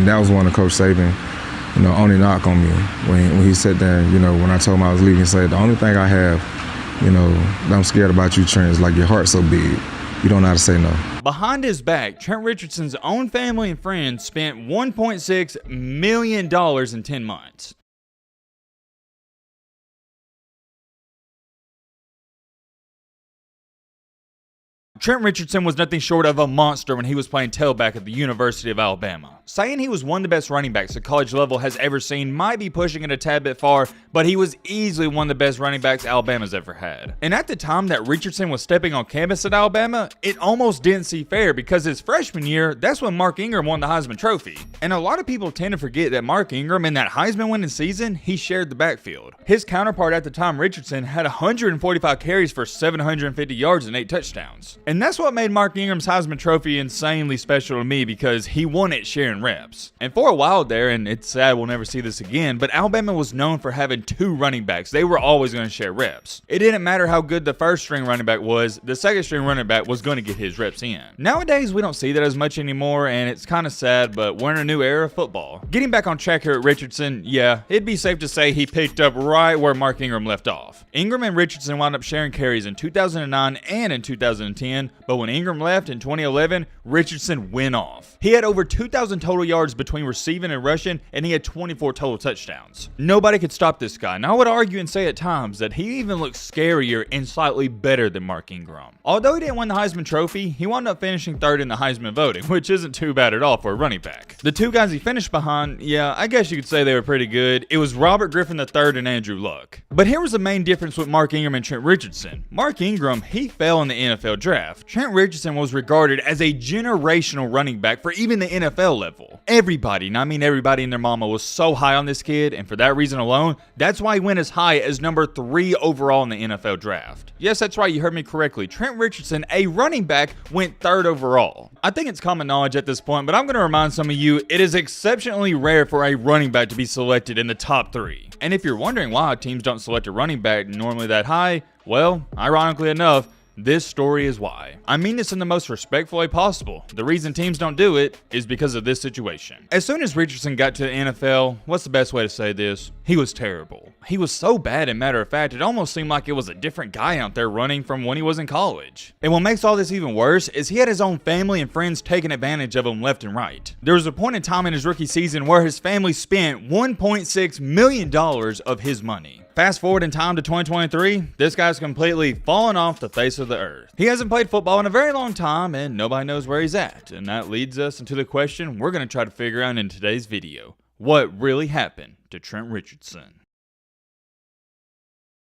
And that was one of Coach Saban, only knock on me when he sat there, when I told him I was leaving, he said, the only thing I have, that I'm scared about you, Trent, is like your heart's so big. You don't know how to say no. Behind his back, Trent Richardson's own family and friends spent $1.6 million in 10 months. Trent Richardson was nothing short of a monster when he was playing tailback at the University of Alabama. Saying he was one of the best running backs the college level has ever seen might be pushing it a tad bit far, but he was easily one of the best running backs Alabama's ever had. And at the time that Richardson was stepping on campus at Alabama, it almost didn't seem fair because his freshman year, that's when Mark Ingram won the Heisman Trophy. And a lot of people tend to forget that Mark Ingram in that Heisman winning season, he shared the backfield. His counterpart at the time, Richardson, had 145 carries for 750 yards and 8 touchdowns. And that's what made Mark Ingram's Heisman Trophy insanely special to me because he won it sharing reps. And for a while there, and it's sad we'll never see this again, but Alabama was known for having 2 running backs. They were always going to share reps. It didn't matter how good the first string running back was, the second string running back was going to get his reps in. Nowadays, we don't see that as much anymore, and it's kind of sad, but we're in a new era of football. Getting back on track here at Richardson, yeah, it'd be safe to say he picked up right where Mark Ingram left off. Ingram and Richardson wound up sharing carries in 2009 and in 2010, but when Ingram left in 2011, Richardson went off. He had over 2,000 total yards between receiving and rushing, and he had 24 total touchdowns. Nobody could stop this guy, and I would argue and say at times that he even looked scarier and slightly better than Mark Ingram. Although he didn't win the Heisman Trophy, he wound up finishing 3rd in the Heisman voting, which isn't too bad at all for a running back. The 2 guys he finished behind, yeah, I guess you could say they were pretty good. It was Robert Griffin III and Andrew Luck. But here was the main difference with Mark Ingram and Trent Richardson. Mark Ingram, he fell in the NFL draft. Trent Richardson was regarded as a generational running back for even the NFL level. Everybody, and I mean everybody and their mama, was so high on this kid, and for that reason alone, that's why he went as high as number 3 overall in the NFL draft. Yes, that's right, you heard me correctly. Trent Richardson, a running back, went 3rd overall. I think it's common knowledge at this point, but I'm going to remind some of you, it is exceptionally rare for a running back to be selected in the top 3. And if you're wondering why teams don't select a running back normally that high, well, ironically enough, this story is why. I mean this in the most respectful way possible. The reason teams don't do it is because of this situation. As soon as Richardson got to the NFL, what's the best way to say this? He was terrible. He was so bad, and matter of fact, it almost seemed like it was a different guy out there running from when he was in college. And what makes all this even worse is he had his own family and friends taking advantage of him left and right. There was a point in time in his rookie season where his family spent $1.6 million of his money. Fast forward in time to 2023, this guy's completely fallen off the face of the earth. He hasn't played football in a very long time, and nobody knows where he's at. And that leads us into the question we're going to try to figure out in today's video. What really happened to Trent Richardson?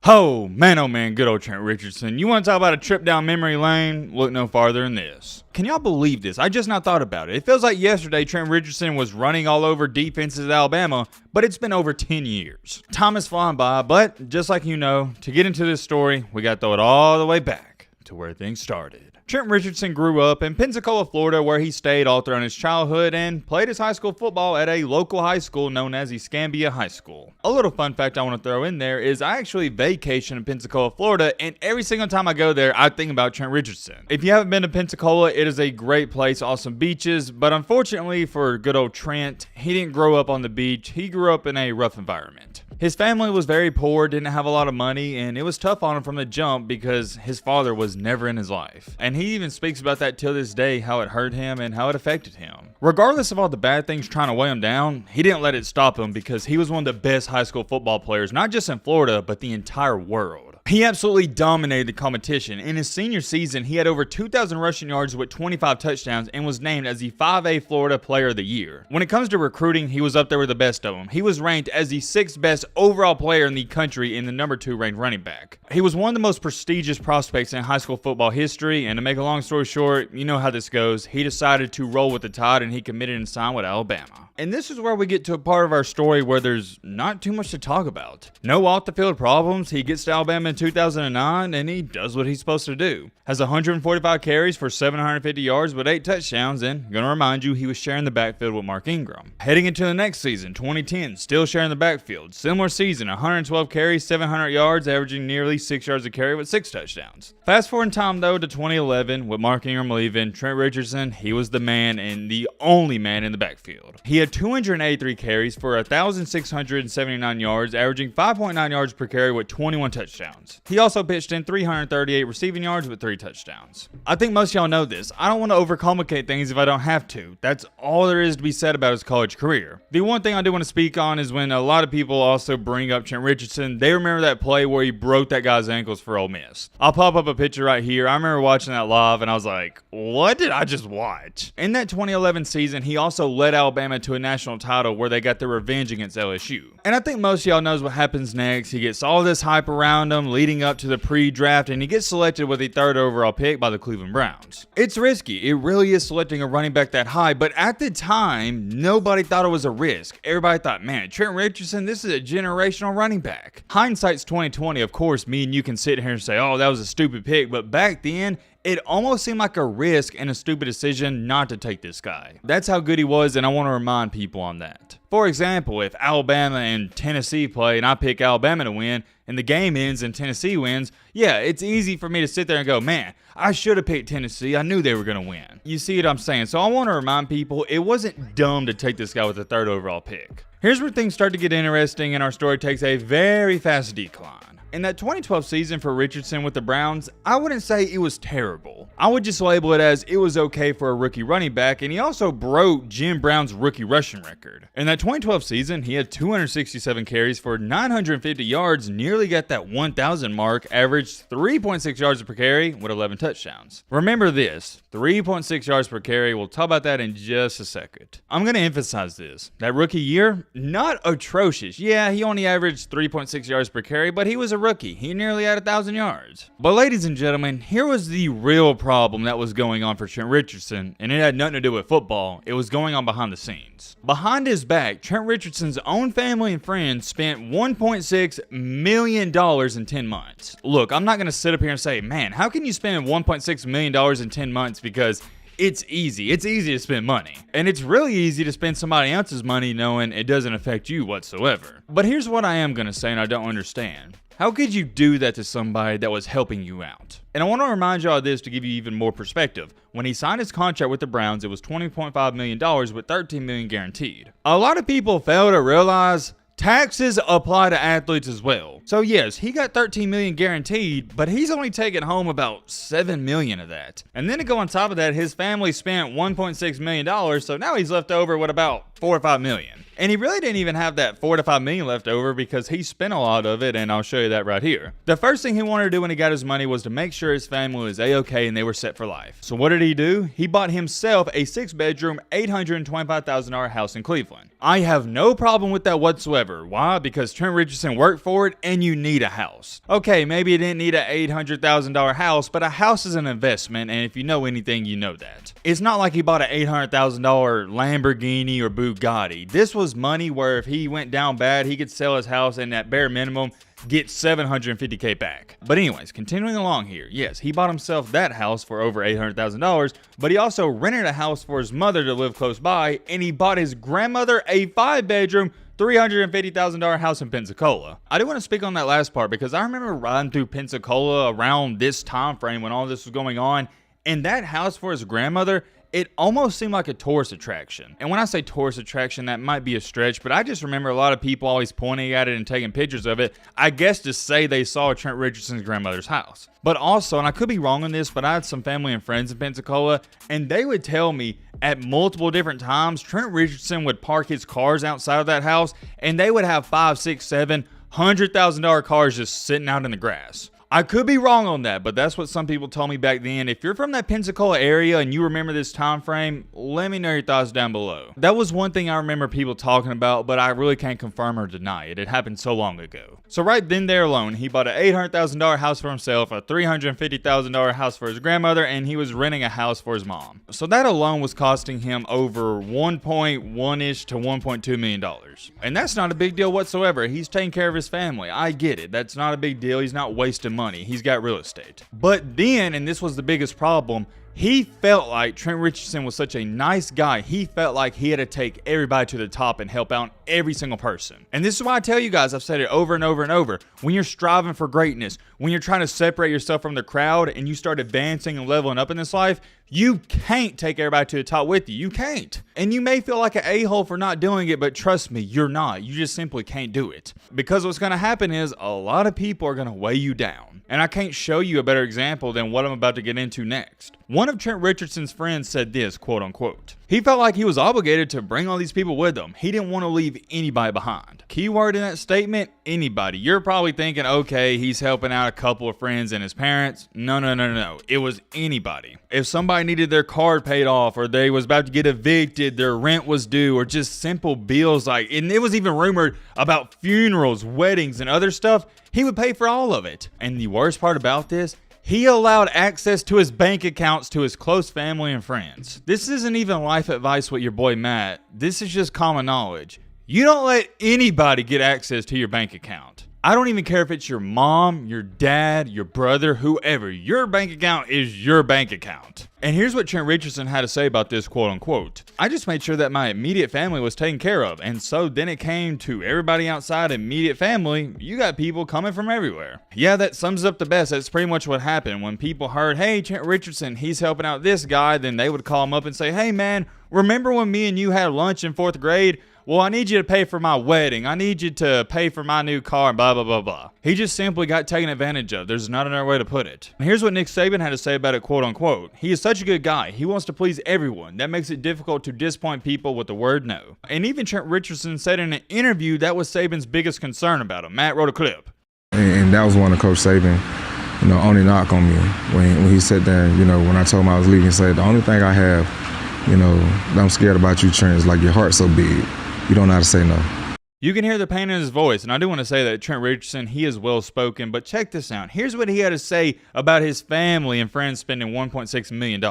Oh man, good old Trent Richardson. You want to talk about a trip down memory lane? Look no farther than this. Can y'all believe this? I just not thought about it. It feels like yesterday Trent Richardson was running all over defenses at Alabama, but it's been over 10 years. Time is flying by, but just like you know, to get into this story, we got to throw it all the way back to where things started. Trent Richardson grew up in Pensacola, Florida, where he stayed all throughout his childhood and played his high school football at a local high school known as Escambia High School. A little fun fact I want to throw in there is I actually vacation in Pensacola, Florida, and every single time I go there, I think about Trent Richardson. If you haven't been to Pensacola, it is a great place, awesome beaches, but unfortunately for good old Trent, he didn't grow up on the beach. He grew up in a rough environment. His family was very poor, didn't have a lot of money, and it was tough on him from the jump because his father was never in his life. And he even speaks about that till this day, how it hurt him and how it affected him. Regardless of all the bad things trying to weigh him down, he didn't let it stop him because he was one of the best high school football players, not just in Florida, but the entire world. He absolutely dominated the competition. In his senior season, he had over 2,000 rushing yards with 25 touchdowns and was named as the 5A Florida Player of the Year. When it comes to recruiting, he was up there with the best of them. He was ranked as the 6th best overall player in the country and the number 2 ranked running back. He was one of the most prestigious prospects in high school football history, and to make a long story short, you know how this goes. He decided to roll with the tide and he committed and signed with Alabama. And this is where we get to a part of our story where there's not too much to talk about. No off-the-field problems. He gets to Alabama in in 2009, and he does what he's supposed to do. Has 145 carries for 750 yards with 8 touchdowns, and gonna remind you, he was sharing the backfield with Mark Ingram. Heading into the next season, 2010, still sharing the backfield. Similar season, 112 carries, 700 yards, averaging nearly 6 yards a carry with 6 touchdowns. Fast forward in time though to 2011, with Mark Ingram leaving, Trent Richardson, he was the man and the only man in the backfield. He had 283 carries for 1,679 yards, averaging 5.9 yards per carry with 21 touchdowns. He also pitched in 338 receiving yards with 3 touchdowns. I think most of y'all know this. I don't want to overcomplicate things if I don't have to. That's all there is to be said about his college career. The one thing I do want to speak on is when a lot of people also bring up Trent Richardson, they remember that play where he broke that guy's ankles for Ole Miss. I'll pop up a picture right here. I remember watching that live and I was like, what did I just watch? In that 2011 season, he also led Alabama to a national title where they got their revenge against LSU. And I think most of y'all knows what happens next. He gets all this hype around him leading up to the pre-draft, and he gets selected with the 3rd overall pick by the Cleveland Browns. It's risky. It really is selecting a running back that high, but at the time, nobody thought it was a risk. Everybody thought, man, Trent Richardson, this is a generational running back. Hindsight's 2020, of course, me and you can sit here and say, oh, that was a stupid pick, but back then, it almost seemed like a risk and a stupid decision not to take this guy. That's how good he was, and I want to remind people on that. For example, if Alabama and Tennessee play and I pick Alabama to win and the game ends and Tennessee wins, yeah, it's easy for me to sit there and go, man, I should have picked Tennessee. I knew they were going to win. You see what I'm saying? So I want to remind people it wasn't dumb to take this guy with the 3rd overall pick. Here's where things start to get interesting and our story takes a very fast decline. In that 2012 season for Richardson with the Browns, I wouldn't say it was terrible. I would just label it as it was okay for a rookie running back, and he also broke Jim Brown's rookie rushing record. In that 2012 season, he had 267 carries for 950 yards, nearly got that 1,000 mark, averaged 3.6 yards per carry with 11 touchdowns. Remember this, 3.6 yards per carry. We'll talk about that in just a second. I'm going to emphasize this. That rookie year, not atrocious. Yeah, he only averaged 3.6 yards per carry, but he was a rookie. He nearly had 1,000 yards. But ladies and gentlemen, here was the real problem that was going on for Trent Richardson, and it had nothing to do with football. It was going on behind the scenes. Behind his back, Trent Richardson's own family and friends spent $1.6 million in 10 months. Look, I'm not going to sit up here and say, man, how can you spend $1.6 million in 10 months? Because it's easy. It's easy to spend money. And it's really easy to spend somebody else's money knowing it doesn't affect you whatsoever. But here's what I am going to say and I don't understand. How could you do that to somebody that was helping you out? And I want to remind y'all of this to give you even more perspective. When he signed his contract with the Browns, it was $20.5 million with $13 million guaranteed. A lot of people fail to realize taxes apply to athletes as well. So yes, he got $13 million guaranteed, but he's only taken home about $7 million of that. And then to go on top of that, his family spent $1.6 million, so now he's left over with about $4 or $5 million. And he really didn't even have that $4 to $5 million left over because he spent a lot of it, and I'll show you that right here. The first thing he wanted to do when he got his money was to make sure his family was A-okay and they were set for life. So what did he do? He bought himself a 6-bedroom, $825,000 house in Cleveland. I have no problem with that whatsoever. Why? Because Trent Richardson worked for it, and you need a house. Okay, maybe you didn't need an $800,000 house, but a house is an investment, and if you know anything, you know that. It's not like he bought an $800,000 Lamborghini or Bugatti. This was money where if he went down bad, he could sell his house and at bare minimum get $750K back. But anyways, continuing along here, yes, he bought himself that house for over $800,000, but he also rented a house for his mother to live close by, and he bought his grandmother a 5-bedroom, $350,000 house in Pensacola. I do want to speak on that last part because I remember riding through Pensacola around this time frame when all this was going on, and that house for his grandmother, it almost seemed like a tourist attraction. And when I say tourist attraction, that might be a stretch, but I just remember a lot of people always pointing at it and taking pictures of it, I guess to say they saw Trent Richardson's grandmother's house. But also, and I could be wrong on this, but I had some family and friends in Pensacola, and they would tell me at multiple different times, Trent Richardson would park his cars outside of that house, and they would have $5, $6, $7, $100,000 cars just sitting out in the grass. I could be wrong on that, but that's what some people told me back then. If you're from that Pensacola area and you remember this time frame, let me know your thoughts down below. That was one thing I remember people talking about, but I really can't confirm or deny it. It happened so long ago. So right then there alone, he bought an $800,000 house for himself, a $350,000 house for his grandmother, and he was renting a house for his mom. So that alone was costing him over 1.1-ish to $1.2 million. And that's not a big deal whatsoever. He's taking care of his family. I get it. That's not a big deal. He's not wasting money. He's got real estate. But then, and this was the biggest problem, he felt like Trent Richardson was such a nice guy. He felt like he had to take everybody to the top and help out every single person. And this is why I tell you guys, I've said it over and over and over, when you're striving for greatness, when you're trying to separate yourself from the crowd and you start advancing and leveling up in this life, you can't take everybody to the top with you. You can't. And you may feel like an a-hole for not doing it, but trust me, you're not. You just simply can't do it. Because what's going to happen is a lot of people are going to weigh you down. And I can't show you a better example than what I'm about to get into next. One of Trent Richardson's friends said this, quote unquote, he felt like he was obligated to bring all these people with him. He didn't want to leave anybody behind. Keyword in that statement, anybody. You're probably thinking, okay, he's helping out a couple of friends and his parents. No. It was anybody. If somebody needed their card paid off, or they was about to get evicted, their rent was due, or just simple bills and it was even rumored about funerals, weddings, and other stuff, he would pay for all of it. And the worst part about this, he allowed access to his bank accounts to his close family and friends. This isn't even life advice with your boy Matt. This is just common knowledge. You don't let anybody get access to your bank account. I don't even care if it's your mom, your dad, your brother, whoever. Your bank account is your bank account. And here's what Trent Richardson had to say about this, quote unquote. I just made sure that my immediate family was taken care of. And so then it came to everybody outside immediate family. You got people coming from everywhere. Yeah, that sums up the best. That's pretty much what happened. When people heard, hey, Trent Richardson, he's helping out this guy, then they would call him up and say, hey man, remember when me and you had lunch in 4th grade? Well, I need you to pay for my wedding. I need you to pay for my new car, and blah, blah, blah, blah. He just simply got taken advantage of. There's not another way to put it. And here's what Nick Saban had to say about it, quote unquote. He is such a good guy. He wants to please everyone. That makes it difficult to disappoint people with the word no. And even Trent Richardson said in an interview that was Saban's biggest concern about him. Matt wrote a clip. And that was one of Coach Saban, only knock on me. When he sat there, when I told him I was leaving, he said, the only thing I have, that I'm scared about you, Trent, is like your heart's so big. You don't know how to say no. You can hear the pain in his voice, and I do want to say that Trent Richardson, he is well-spoken, but check this out. Here's what he had to say about his family and friends spending $1.6 million.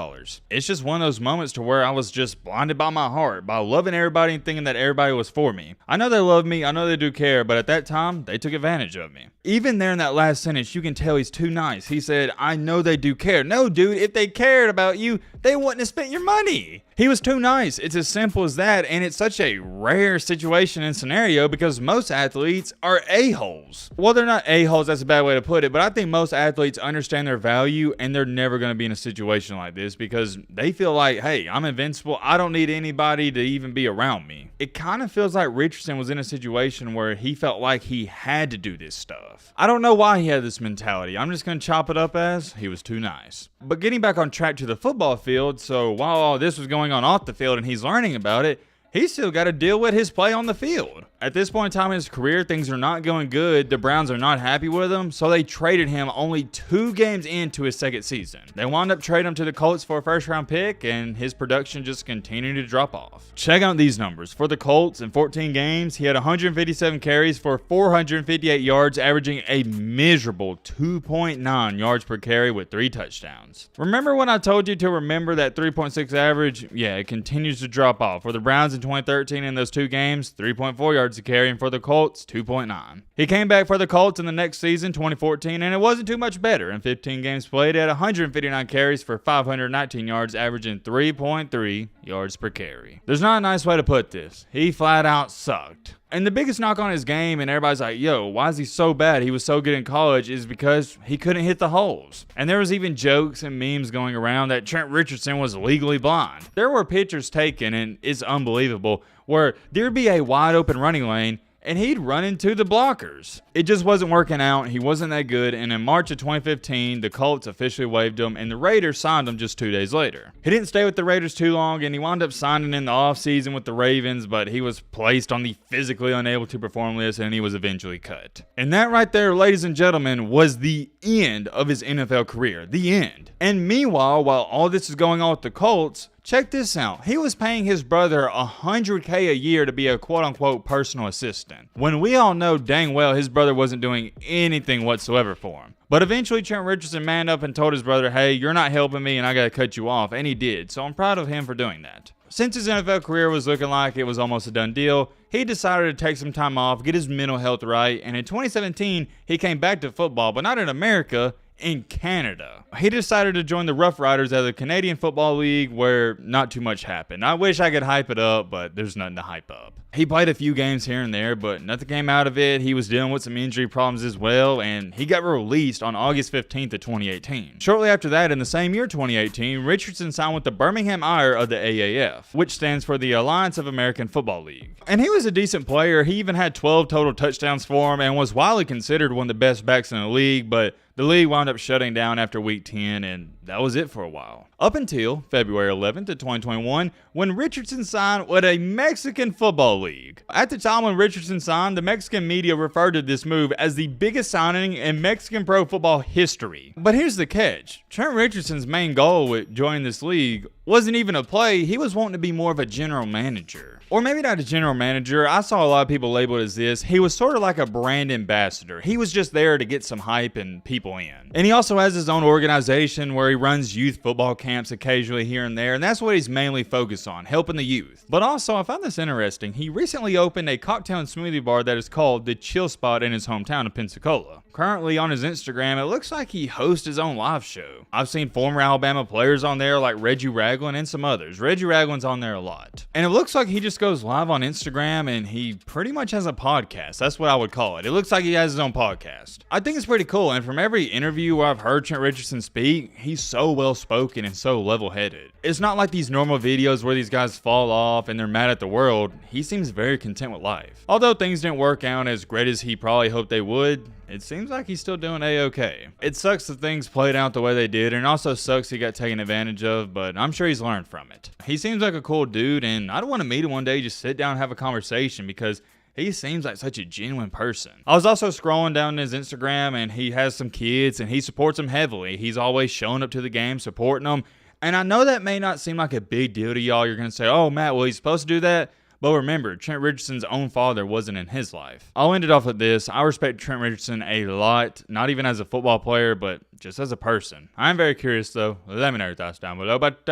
It's just one of those moments to where I was just blinded by my heart, by loving everybody and thinking that everybody was for me. I know they love me, I know they do care, but at that time, they took advantage of me. Even there in that last sentence, you can tell he's too nice. He said, I know they do care. No, dude, if they cared about you, they wouldn't have spent your money. He was too nice. It's as simple as that, and it's such a rare situation and scenario because most athletes are a-holes. Well, they're not a-holes, that's a bad way to put it, but I think most athletes understand their value, and they're never going to be in a situation like this because they feel like, hey, I'm invincible. I don't need anybody to even be around me. It kind of feels like Richardson was in a situation where he felt like he had to do this stuff. I don't know why he had this mentality. I'm just going to chop it up as he was too nice. But getting back on track to the football field, so while all this was going on off the field and he's learning about it, he's still got to deal with his play on the field. At this point in time in his career, things are not going good. The Browns are not happy with him, so they traded him only 2 games into his second season. They wound up trading him to the Colts for a first-round pick, and his production just continued to drop off. Check out these numbers. For the Colts, in 14 games, he had 157 carries for 458 yards, averaging a miserable 2.9 yards per carry with 3 touchdowns. Remember when I told you to remember that 3.6 average? Yeah, it continues to drop off. For the Browns in 2013 in those 2 games, 3.4 yards a carry, and for the Colts, 2.9. He came back for the Colts in the next season, 2014, and it wasn't too much better. In 15 games played, he had 159 carries for 519 yards, averaging 3.3 yards per carry. There's not a nice way to put this. He flat out sucked. And the biggest knock on his game, and everybody's like, yo, why is he so bad? He was so good in college, is because he couldn't hit the holes. And there was even jokes and memes going around that Trent Richardson was legally blind. There were pictures taken, and it's unbelievable, where there'd be a wide open running lane, and he'd run into the blockers. It just wasn't working out. He wasn't that good, and in March of 2015, the Colts officially waived him, and the Raiders signed him just 2 days later. He didn't stay with the Raiders too long, and he wound up signing in the offseason with the Ravens, but he was placed on the physically unable to perform list, and he was eventually cut. And that right there, ladies and gentlemen, was the end of his NFL career. The end. And meanwhile, while all this is going on with the Colts, check this out. He was paying his brother $100K a year to be a quote-unquote personal assistant, when we all know dang well his brother wasn't doing anything whatsoever for him. But eventually Trent Richardson manned up and told his brother, hey, you're not helping me and I gotta cut you off, and he did, so I'm proud of him for doing that. Since his NFL career was looking like it was almost a done deal, he decided to take some time off, get his mental health right, and in 2017, he came back to football, but not in America, in Canada. He decided to join the Rough Riders of the Canadian Football League, where not too much happened. I wish I could hype it up, but there's nothing to hype up. He played a few games here and there, but nothing came out of it. He was dealing with some injury problems as well, and he got released on August 15th of 2018. Shortly after that, in the same year 2018, Richardson signed with the Birmingham Ire of the AAF, which stands for the Alliance of American Football League. And he was a decent player. He even had 12 total touchdowns for him and was widely considered one of the best backs in the league, but the league wound up shutting down after week 10, and that was it for a while. Up until February 11th of 2021, when Richardson signed with a Mexican football league. At the time when Richardson signed, the Mexican media referred to this move as the biggest signing in Mexican pro football history. But here's the catch. Trent Richardson's main goal with joining this league wasn't even a play. He was wanting to be more of a general manager. Or maybe not a general manager. I saw a lot of people label it as this. He was sort of like a brand ambassador. He was just there to get some hype and people in. And he also has his own organization where he runs youth football camps occasionally here and there, and that's what he's mainly focused on, helping the youth. But also, I found this interesting. He recently opened a cocktail and smoothie bar that is called The Chill Spot in his hometown of Pensacola. Currently on his Instagram, it looks like he hosts his own live show. I've seen former Alabama players on there like Reggie Ragland and some others. Reggie Ragland's on there a lot. And it looks like he just goes live on Instagram and he pretty much has a podcast. That's what I would call it. It looks like he has his own podcast. I think it's pretty cool, and from every interview where I've heard Trent Richardson speak, he's so well spoken and so level-headed. It's not like these normal videos where these guys fall off and they're mad at the world. He seems very content with life. Although things didn't work out as great as he probably hoped they would, it seems like he's still doing A-okay. It sucks that things played out the way they did, and it also sucks he got taken advantage of, but I'm sure he's learned from it. He seems like a cool dude, and I don't want to meet him one day, just sit down and have a conversation, because he seems like such a genuine person. I was also scrolling down his Instagram, and he has some kids, and he supports them heavily. He's always showing up to the game, supporting them, and I know that may not seem like a big deal to y'all. You're going to say, oh, Matt, well, he's supposed to do that. But remember, Trent Richardson's own father wasn't in his life. I'll end it off with this. I respect Trent Richardson a lot, not even as a football player, but just as a person. I'm very curious, though. Let me know your thoughts down below. But,